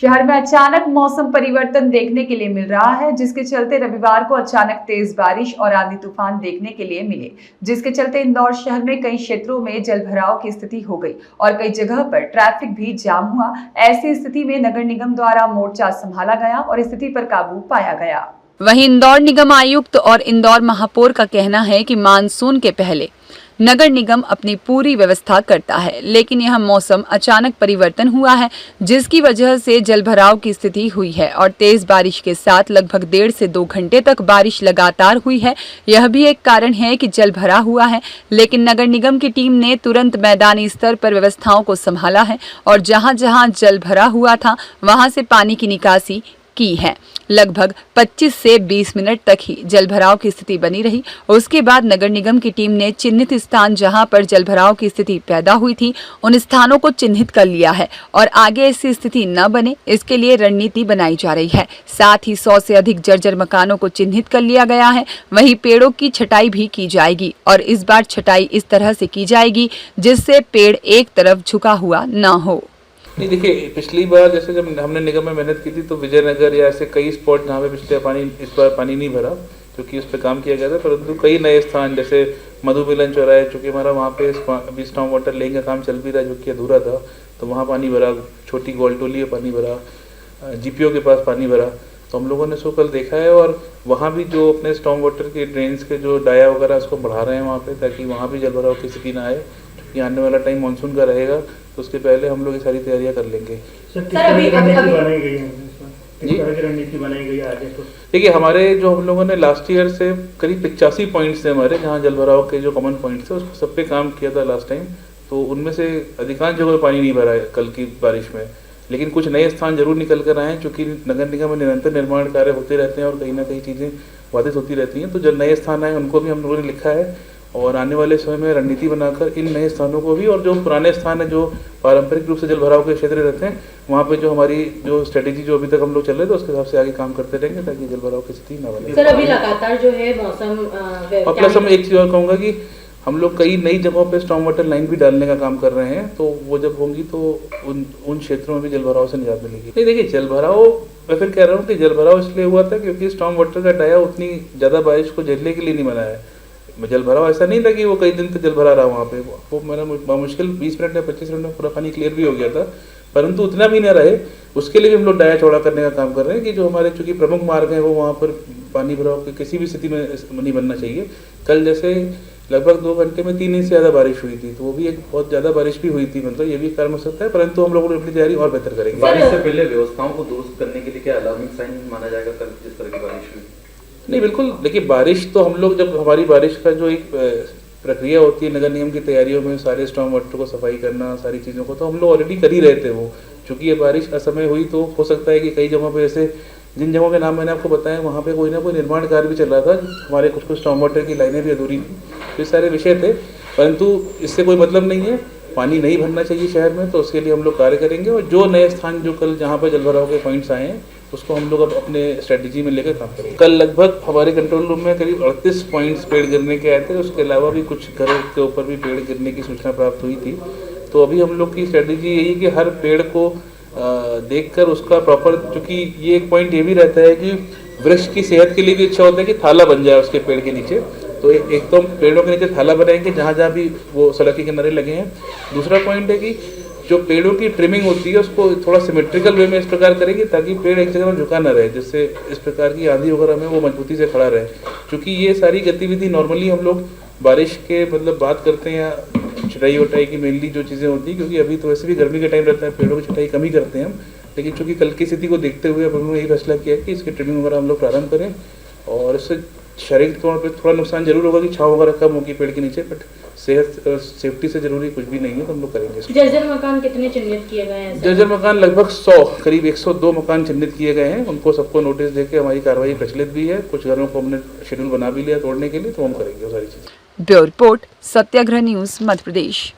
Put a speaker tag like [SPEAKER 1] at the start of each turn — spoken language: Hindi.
[SPEAKER 1] शहर में अचानक मौसम परिवर्तन देखने के लिए मिल रहा है, जिसके चलते रविवार को अचानक तेज बारिश और आंधी तूफान देखने के लिए मिले, जिसके चलते इंदौर शहर में कई क्षेत्रों में जलभराव की स्थिति हो गई और कई जगह पर ट्रैफिक भी जाम हुआ। ऐसी स्थिति में नगर निगम द्वारा मोर्चा संभाला गया और स्थिति पर काबू पाया गया। वहीं इंदौर निगम आयुक्त और इंदौर महापौर का कहना है कि मानसून के पहले नगर निगम अपनी पूरी व्यवस्था करता है, लेकिन यह मौसम अचानक परिवर्तन हुआ है, जिसकी वजह से जलभराव की स्थिति हुई है और तेज बारिश के साथ लगभग 1.5 से 2 घंटे तक बारिश लगातार हुई है। यह भी एक कारण है कि जल भरा हुआ है, लेकिन नगर निगम की टीम ने तुरंत मैदानी स्तर पर व्यवस्थाओं को संभाला है और जहां-जहां जल भरा हुआ था वहां से पानी की निकासी की है। लगभग 25 से 20 मिनट तक ही जलभराव की स्थिति बनी रही। उसके बाद नगर निगम की टीम ने चिन्हित स्थान जहां पर जलभराव की स्थिति पैदा हुई थी उन स्थानों को चिन्हित कर लिया है और आगे ऐसी स्थिति न बने इसके लिए रणनीति बनाई जा रही है। साथ ही 100 से अधिक जर्जर मकानों को चिन्हित कर लिया गया है। वहीं पेड़ों की छटाई भी की जाएगी और इस बार छटाई इस तरह से की जाएगी जिससे पेड़ एक तरफ झुका हुआ न हो।
[SPEAKER 2] नहीं, देखिए, पिछली बार जैसे जब हमने निगम में मेहनत की थी तो विजयनगर या ऐसे कई स्पॉट जहाँ पे पिछले इस बार पानी नहीं भरा, क्योंकि उस पर काम किया गया था, परंतु कई नए स्थान जैसे मधु मिलन चौराहे, चूँकि हमारा वहाँ पे अभी स्टॉर्म वाटर लेइंग का काम चल भी रहा है जो कि अधूरा था, तो वहाँ पानी भरा, छोटी गोलटोली में पानी भरा, GPO के पास पानी भरा, तो हम लोगों ने सो कल देखा है। और वहाँ भी जो अपने स्टॉर्म वाटर के ड्रेन्स के जो डाया वगैरह उसको बढ़ा रहे हैं वहाँ पे, ताकि वहाँ भी जलभराव की स्थिति ना आए। क्योंकि आने वाला टाइम मानसून का रहेगा तो उसके पहले हम लोग ये सारी तैयारियां कर लेंगे। रणनीति बनाई गई है आगे तो देखिए, हमारे जो हम लोगों ने लास्ट ईयर से करीब 85 पॉइंट्स थे हमारे, जहाँ जलभराव के जो कॉमन पॉइंट्स थे उसको सब पे काम किया था लास्ट टाइम, तो उनमें से अधिकांश जगह पानी नहीं भरा है कल की बारिश में, लेकिन कुछ नए स्थान जरूर निकल कर आए हैं। चूँकि नगर निगम में निरंतर निर्माण कार्य होते रहते हैं और कहीं ना कहीं चीज़ें बाधित होती रहती हैं, तो जो नए स्थान आए उनको भी हम लोगों ने लिखा है और आने वाले समय में रणनीति बनाकर इन नए स्थानों को भी, और जो पुराने स्थान है जो पारंपरिक रूप से जलभराव के क्षेत्र रहते हैं वहाँ पे जो हमारी जो स्ट्रेटेजी जो अभी तक हम लोग चल रहे थे उसके हिसाब से आगे काम करते रहेंगे ताकि जलभराव की स्थिति न बने।
[SPEAKER 3] सर, अभी लगातार जो है मौसम
[SPEAKER 2] और प्लस हम एक चीज़ और कहूँगा कि हम लोग कई नई जगहों पे स्टॉर्म वाटर लाइन भी डालने का काम कर रहे हैं, तो वो जब होंगी तो उन क्षेत्रों में भी जलभराव से निजात मिलेगी। नहीं, देखिए, जलभराव मैं फिर कह रहा हूँ कि जलभराव इसलिए हुआ था क्योंकि स्टॉर्म वाटर का डाया उतनी ज़्यादा बारिश को झेलने के लिए नहीं बनाया है। जलभराव ऐसा नहीं था कि वो कई दिन तक जलभरा रहा वहाँ पे, वो मेरा मुश्किल 20 मिनट या 25 मिनट में पूरा पानी क्लियर भी हो गया था, परंतु उतना भी न रहे उसके लिए भी हम लोग डाया चौड़ा करने का काम कर रहे हैं कि जो हमारे चूँकि प्रमुख मार्ग हैं वो वहाँ पर पानी भराव की किसी भी स्थिति में नहीं बनना चाहिए। कल जैसे लगभग 2 घंटे में 3 इंच से ज़्यादा बारिश हुई थी, तो वो भी एक बहुत ज़्यादा बारिश भी हुई थी, मतलब ये भी कारण हो सकता है, परंतु हम लोगों ने अपनी तैयारी और बेहतर करेंगे।
[SPEAKER 4] बारिश से पहले व्यवस्थाओं को दुरुस्त करने के लिए क्या अलार्मिंग साइन माना जाएगा कल जिस तरह की बारिश हुई?
[SPEAKER 2] नहीं, बिल्कुल, देखिए, बारिश तो हम लोग जब हमारी बारिश का जो एक प्रक्रिया होती है नगर निगम की तैयारियों में, सारे स्टॉर्म वाटर को सफाई करना, सारी चीज़ों को तो हम लोग ऑलरेडी कर ही रहे थे। वो चूँकि ये बारिश असमय हुई तो हो सकता है कि कई जगहों पे ऐसे, जिन जगहों के नाम मैंने आपको बताया वहाँ पे कोई ना कोई निर्माण कार्य भी चल रहा था, हमारे कुछ स्टॉर्म वाटर की लाइनें भी अधूरी थी, तो ये सारे विषय थे, परंतु इससे कोई मतलब नहीं है, पानी नहीं भरना चाहिए शहर में, तो उसके लिए हम लोग कार्य करेंगे। और जो नए स्थान जो कल जहाँ पर जलभराव के पॉइंट्स आए हैं उसको हम लोग अब अपने स्ट्रेटजी में लेकर काम करेंगे। कल लगभग हमारे कंट्रोल रूम में करीब 38 पॉइंट्स पेड़ गिरने के आए थे, उसके अलावा भी कुछ घरों के ऊपर भी पेड़ गिरने की सूचना प्राप्त हुई थी। तो अभी हम लोग की स्ट्रेटजी यही कि हर पेड़ को देखकर उसका प्रॉपर, चूँकि ये एक पॉइंट ये भी रहता है कि वृक्ष की सेहत के लिए भी अच्छा होता है कि थाला बन जाए उसके पेड़ के नीचे, तो एक तो पेड़ों के नीचे थाला बनाएंगे जहाँ जहाँ भी वो सड़क के किनारे लगे हैं। दूसरा पॉइंट है कि जो पेड़ों की ट्रिमिंग होती है उसको थोड़ा सिमेट्रिकल वे में इस प्रकार करेंगे ताकि पेड़ एक जगह में झुका न रहे, जिससे इस प्रकार की आंधी वगैरह में वो मजबूती से खड़ा रहे। क्योंकि ये सारी गतिविधि नॉर्मली हम लोग बारिश के मतलब बात करते हैं या छटाई वटाई की मेनली जो चीज़ें होती है, क्योंकि अभी तो वैसे भी गर्मी का टाइम रहता है, पेड़ों की छटाई कम ही करते हैं हम, लेकिन चूँकि कल की स्थिति को देखते हुए अब हमने यही फैसला किया कि इसकी ट्रिमिंग वगैरह हम लोग प्रारंभ करें। और इससे शारीरिक तौर पे थोड़ा नुकसान जरूर होगा कि छांव वगैरह कम होगी पेड़ के नीचे, बट सेहत सेफ्टी से जरूरी कुछ भी नहीं है, तो हम लोग करेंगे।
[SPEAKER 3] जर्जर मकान कितने चिन्हित किए गए हैं?
[SPEAKER 2] जर्जर मकान लगभग 100, करीब 102 मकान चिन्हित किए गए हैं। उनको सबको नोटिस देके हमारी कार्रवाई प्रचलित भी है, कुछ घरों को हमने शेड्यूल बना भी लिया तोड़ने के लिए, तो हम करेंगे वो सारी चीज़ें।
[SPEAKER 1] ब्यूरो रिपोर्ट, सत्याग्रह न्यूज़, मध्य प्रदेश।